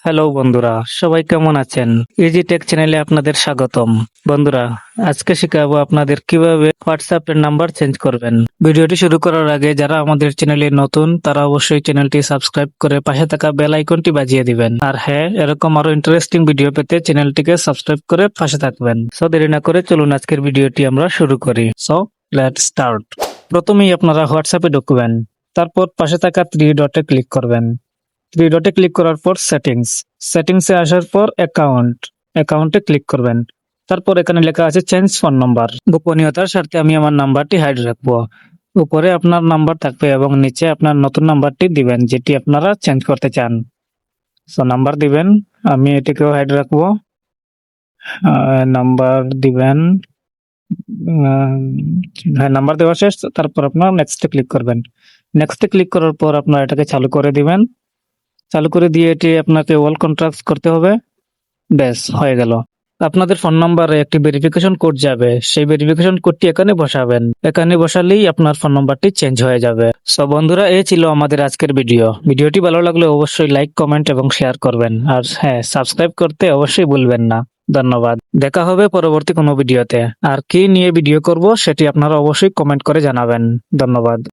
Hello বন্ধুরা, সবাই কেমন আছেন? ইজি টেক চ্যানেলে আপনাদের স্বাগতম। বন্ধুরা, আজকে শেখাবো আপনাদের কিভাবে হোয়াটসঅ্যাপের নাম্বার চেঞ্জ করবেন। ভিডিওটি শুরু করার আগে যারা আমাদের চ্যানেলে নতুন তারা অবশ্যই চ্যানেলটি সাবস্ক্রাইব করে পাশে থাকা বেল আইকনটি বাজিয়ে দিবেন। আর হ্যাঁ, এরকম আরো ইন্টারেস্টিং ভিডিও পেতে চ্যানেলটিকে সাবস্ক্রাইব করে পাশে থাকবেন। সো দেরি না করে চলুন আজকের ভিডিওটি আমরা শুরু করি। So let's start. প্রথমেই আপনারা হোয়াটসঅ্যাপে ঢুকবেন, তারপর পাশে থাকা থ্রি ডটে ক্লিক করবেন। থ্রি ডটে ক্লিক করার পর সেটিংসে আসার পর অ্যাকাউন্টে ক্লিক করবেন। তারপর এখানে লেখা আছে চেঞ্জ ফোন নাম্বার। গোপনীয়তার স্বার্থে আমি আমার নাম্বারটি হাইড রাখবো। উপরে আপনার নাম্বার থাকবে এবং নিচে আপনার নতুন নাম্বারটি দিবেন যেটি আপনারা চেঞ্জ করতে চান। সো নাম্বার দিবেন, আমি এটিকেও হাইড রাখবো। নাম্বার দিবেন। হ্যাঁ, নাম্বার দেওয়া শেষ। তারপর আপনার নেক্সটে ক্লিক করবেন। নেক্সটে ক্লিক করার পর আপনার এটাকে চালু করে দিবেন। চালু করে দিয়ে এটি আপনাকে অল কন্ট্রাক্টস করতে হবে। ব্যাস, হয়ে গেল। আপনাদের ফোন নাম্বারে একটি ভেরিফিকেশন কোড যাবে, সেই ভেরিফিকেশন কোডটি এখানে বসাবেন। এখানে বসালেই আপনার ফোন নাম্বারটি চেঞ্জ হয়ে যাবে। সো বন্ধুরা, এই ছিল আমাদের আজকের ভিডিওটি ভালো লাগলে অবশ্যই লাইক, কমেন্ট এবং শেয়ার করবেন। আর হ্যাঁ, সাবস্ক্রাইব করতে অবশ্যই ভুলবেন না। ধন্যবাদ। দেখা হবে পরবর্তী কোনো ভিডিওতে। আর কি নিয়ে ভিডিও করব সেটি আপনারা অবশ্যই কমেন্ট করে জানাবেন। ধন্যবাদ।